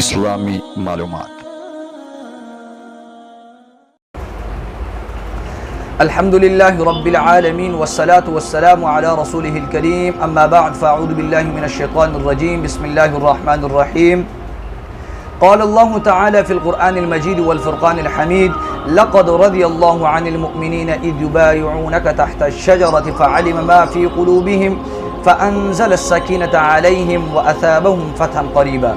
اسلامی معلومات۔ الحمد لله رب العالمين والصلاة والسلام على رسوله الكريم، أما بعد فأعوذ بالله من الشيطان الرجيم، بسم الله الرحمن الرحيم. قال الله تعالى في القرآن المجيد والفرقان الحميد: لقد رضي الله عن المؤمنين إذ يبايعونك تحت الشجرة فعلم ما في قلوبهم فأنزل السكينة عليهم وأثابهم فتحا قريبا.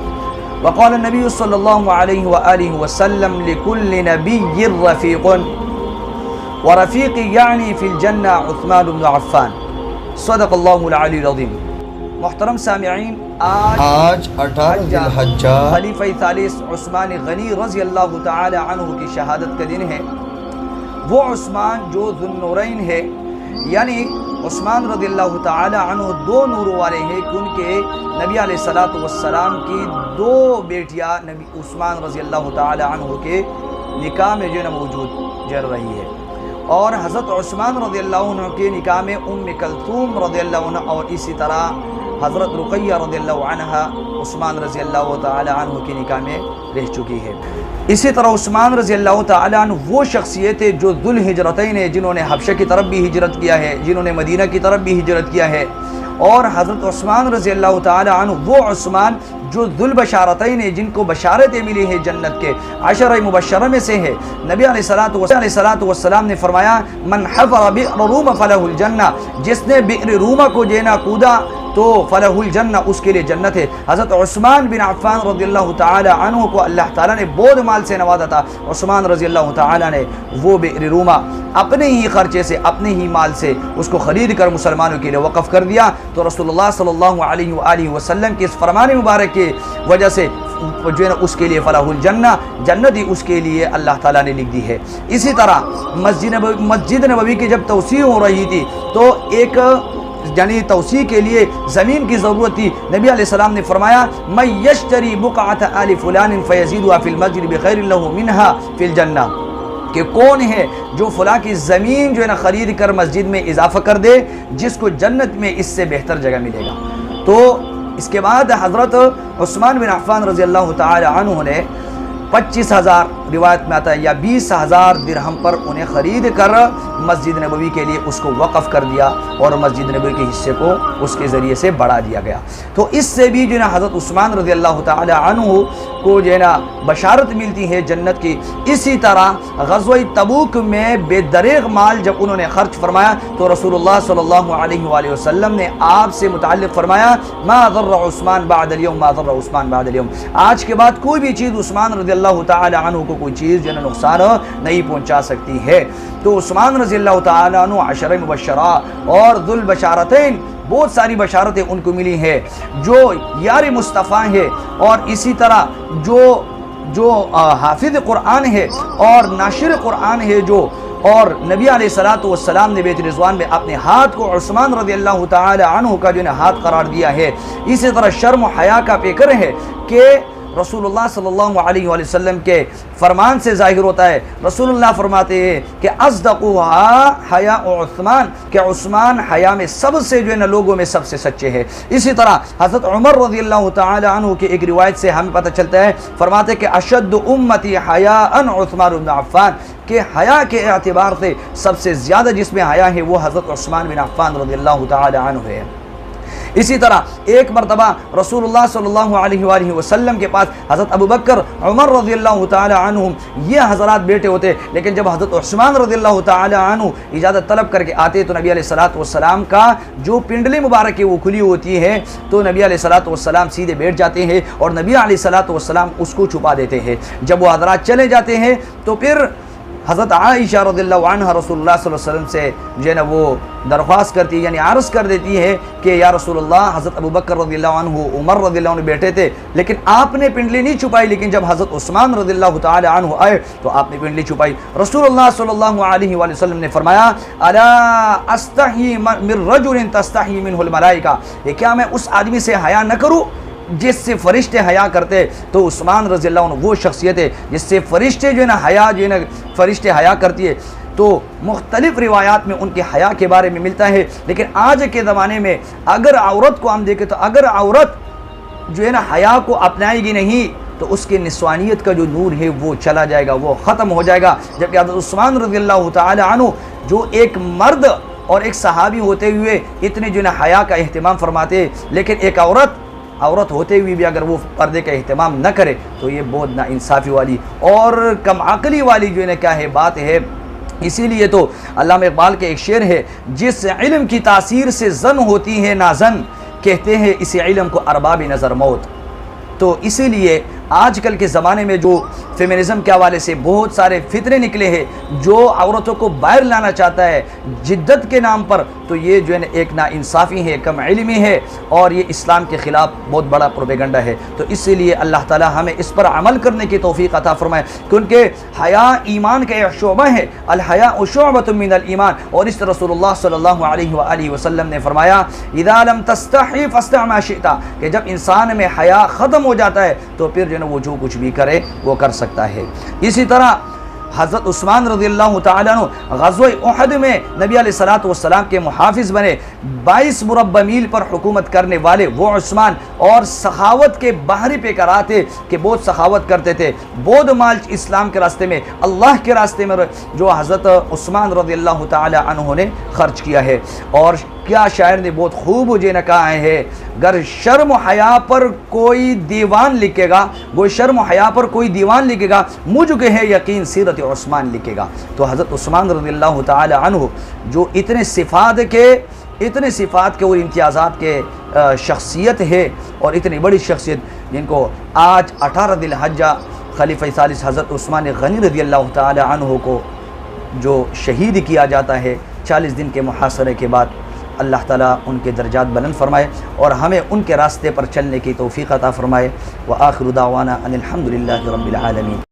وقال النبي صلى الله عليه وآله وسلم: لكل نبي رفيق، ورفيق يعني في الجنة عثمان بن عفان. صدق اللہ العلی العظیم. محترم سامعین، آج 18 ذی الحجہ خلیفہ ثالث عثمان غنی رضی اللہ تعالی عنہ کی شہادت کا دن ہے. وہ عثمان جو ذو النورین ہے، یعنی عثمان رضی اللہ تعالی عنہ دو نور والے ہیں کہ ان کے نبی علیہ الصلوۃ والسلام کی دو بیٹیاں نبی عثمان رضی اللہ تعالی عنہ کے نکاح میں جو ہے موجود جر رہی ہے، اور حضرت عثمان رضی اللہ عنہ کے نکاح میں ام کلثوم رضی اللہ عنہ اور اسی طرح حضرت رقیہ رضی اللہ عنہ عثمان رضی اللہ تعالی عنہ کے نکاح میں رہ چکی ہے. اسی طرح عثمان رضی اللہ تعالی عنہ وہ شخصیت ہے جو ذو الہجرتین ہے، جنہوں نے حبشہ کی طرف بھی ہجرت کیا ہے، جنہوں نے مدینہ کی طرف بھی ہجرت کیا ہے. اور حضرت عثمان رضی اللہ تعالی عنہ وہ عثمان جو ذو البشارتین ہیں، جن کو بشارتیں ملی ہیں جنت کے 10 مبشرہ میں سے ہے. نبی علیہ الصلوۃ والسلام نے فرمایا: من حفر بئر روم فلہ الجنہ، جس نے بئر روما کو جینا کودا تو فلہ الجنہ، اس کے لیے جنت ہے. حضرت عثمان بن عفان رضی اللہ تعالی عنہ کو اللہ تعالیٰ نے بہت مال سے نوازا تھا. عثمان رضی اللہ تعالیٰ نے وہ بئر روما اپنے ہی خرچے سے، اپنے ہی مال سے اس کو خرید کر مسلمانوں کے لیے وقف کر دیا. تو رسول اللہ صلی اللہ علیہ وآلہ وسلم کے اس فرمان مبارک کی وجہ سے جو ہے نا اس کے لیے فلاح الجنہ، جنت ہی اس کے لیے اللہ تعالیٰ نے لکھ دی ہے. اسی طرح مسجد نبوی کی جب توسیع ہو رہی تھی تو ایک یعنی توسیع کے لیے زمین کی ضرورت تھی. نبی علیہ السلام نے فرمایا: من یشتری بقعۃ آل فلان فیزیدها فی المسجد بخیر له منها فی الجنہ، کہ کون ہے جو فلاں کی زمین جو ہے نا خرید کر مسجد میں اضافہ کر دے جس کو جنت میں اس سے بہتر جگہ ملے گا. تو اس کے بعد حضرت عثمان بن عفان رضی اللہ تعالی عنہ نے 25,000 روایت میں آتا ہے یا 20,000 درہم پر انہیں خرید کر مسجد نبوی کے لیے اس کو وقف کر دیا، اور مسجد نبوی کے حصے کو اس کے ذریعے سے بڑھا دیا گیا. تو اس سے بھی جو ہے نا حضرت عثمان رضی اللہ تعالی عنہ کو جو ہے نا بشارت ملتی ہے جنت کی. اسی طرح غزوہ تبوک میں بے دریغ مال جب انہوں نے خرچ فرمایا تو رسول اللہ صلی اللہ علیہ وآلہ وسلم نے آپ سے متعلق فرمایا: ما ضر عثمان بعد اليوم، ما ضر عثمان بعد اليوم، آج کے بعد کوئی بھی چیز عثمان رضی اللہ تعالی عنہ کو کوئی چیز جو ہے نقصان نہیں پہنچا سکتی ہے. تو عثمان رضی اللہ تعالی عنہ 10 مبشرہ اور ذو البشارتین، بہت ساری بشارتیں ان کو ملی ہیں، جو یار مصطفیٰ ہے، اور اسی طرح جو حافظ قرآن ہے اور ناشر قرآن ہے، جو اور نبی علیہ الصلوۃ والسلام نے بیت رضوان میں اپنے ہاتھ کو عثمان رضی اللہ تعالی عنہ کا جو ہے ہاتھ قرار دیا ہے. اسی طرح شرم و حیا کا پیکر ہے کہ رسول اللہ صلی اللہ علیہ وآلہ وسلم کے فرمان سے ظاہر ہوتا ہے. رسول اللہ فرماتے ہیں کہ اصدقها حیاء عثمان، کہ عثمان حیا میں سب سے جو ہے نا لوگوں میں سب سے سچے ہیں. اسی طرح حضرت عمر رضی اللہ تعالی عنہ کی ایک روایت سے ہمیں پتہ چلتا ہے، فرماتے کہ اشد امتی حیاء عثمان بن عفان، کہ حیا کے اعتبار سے سب سے زیادہ جس میں حیا ہے وہ حضرت عثمان بن عفان رضی اللہ تعالی عنہ ہے. اسی طرح ایک مرتبہ رسول اللہ صلی اللہ علیہ وآلہ وسلم کے پاس حضرت ابو بکر، عمر رضی اللہ تعالی عنہ یہ حضرات بیٹے ہوتے، لیکن جب حضرت عثمان رضی اللہ تعالی عنہ اجازت طلب کر کے آتے تو نبی علیہ الصلوۃ والسلام کا جو پنڈلی مبارک ہے وہ کھلی ہوتی ہے، تو نبی علیہ الصلوۃ والسلام سیدھے بیٹھ جاتے ہیں اور نبی علیہ الصلوۃ والسلام اس کو چھپا دیتے ہیں. جب وہ حضرات چلے جاتے ہیں تو پھر حضرت عائشہ رضی اللہ عنہ رسول اللہ صلی اللہ علیہ وسلم سے جو ہے نا وہ درخواست کرتی ہے، یعنی عرض کر دیتی ہے کہ یا رسول اللہ، حضرت ابو بکر رضی اللہ عنہ، عمر رضی اللہ عنہ بیٹھے تھے لیکن آپ نے پنڈلی نہیں چھپائی، لیکن جب حضرت عثمان رضی اللہ تعالی عنہ آئے تو آپ نے پنڈلی چھپائی. رسول اللہ صلی اللہ علیہ وآلہ وسلم نے فرمایا: الا استحی من رجل تستحی منہ الملائکہ، یہ کیا میں اس آدمی سے حیا نہ کروں جس سے فرشتے حیا کرتے؟ تو عثمان رضی اللہ عنہ وہ شخصیت ہے جس سے فرشتے جو ہے نا حیا جو ہے نا فرشتے حیا کرتی ہے. تو مختلف روایات میں ان کے حیا کے بارے میں ملتا ہے. لیکن آج کے زمانے میں اگر عورت کو ہم دیکھیں تو اگر عورت جو ہے نا حیا کو اپنائے گی نہیں تو اس کے نسوانیت کا جو نور ہے وہ چلا جائے گا، وہ ختم ہو جائے گا. جبکہ حضرت عثمان رضی اللہ تعالی عنہ جو ایک مرد اور ایک صحابی ہوتے ہوئے اتنے جو ہے حیا کا اہتمام فرماتے، لیکن ایک عورت ہوتے ہوئے بھی اگر وہ پردے کا اہتمام نہ کرے تو یہ بہت ناانصافی والی اور کم عقلی والی جو ہے کیا ہے بات ہے. اسی لیے تو علامہ اقبال کے ایک شعر ہے، جس علم کی تاثیر سے زن ہوتی ہے نازن، کہتے ہیں اسی علم کو ارباب نظر موت. تو اسی لیے آج کل کے زمانے میں جو فیمنزم کے حوالے سے بہت سارے فتنے نکلے ہیں، جو عورتوں کو باہر لانا چاہتا ہے جدت کے نام پر، تو یہ جو ہے ایک ناانصافی ہے، کم علمی ہے، اور یہ اسلام کے خلاف بہت بڑا پروپیگنڈا ہے. تو اسی لیے اللہ تعالی ہمیں اس پر عمل کرنے کی توفیق عطا فرمائے، کیونکہ حیا ایمان کا ایک شعبہ ہے. الحیاء شعبۃ من الایمان. اور اس رسول اللہ صلی اللہ علیہ وآلہ وسلم نے فرمایا اذا لم تستحی فاصنع ما شئت، کہ جب انسان میں حیا ختم ہو جاتا ہے تو پھر وہ جو کچھ بھی کرے وہ کر سکتا ہے. اسی طرح حضرت عثمان رضی اللہ تعالیٰ عنہ غزوہ احد میں نبی علیہ الصلوۃ والسلام کے محافظ بنے. 22 مربع میل پر حکومت کرنے والے وہ عثمان، اور سخاوت کے باہری پیکرا تھے کہ بہت سخاوت کرتے تھے، بہت مال اسلام کے راستے میں، اللہ کے راستے میں جو حضرت عثمان رضی اللہ تعالیٰ عنہ نے خرچ کیا ہے. اور کیا شاعر نے بہت خوب مجھے نہ کہا ہے، گر شرم و حیا پر کوئی دیوان لکھے گا، وہ شرم و حیا پر کوئی دیوان لکھے گا، مجھ کے ہے یقین سیرت عثمان لکھے گا. تو حضرت عثمان رضی اللہ تعالی عنہ جو اتنے صفات کے اور امتیازات کے شخصیت ہے، اور اتنی بڑی شخصیت جن کو آج 18 ذی الحجہ خلیفہ ثالث حضرت عثمان غنی رضی اللہ تعالی عنہ کو جو شہید کیا جاتا ہے 40 دن کے محاصرے کے بعد، اللہ تعالیٰ ان کے درجات بلند فرمائے اور ہمیں ان کے راستے پر چلنے کی توفیق عطا فرمائے. وآخر دعوانا ان الحمد للہ رب العالمین.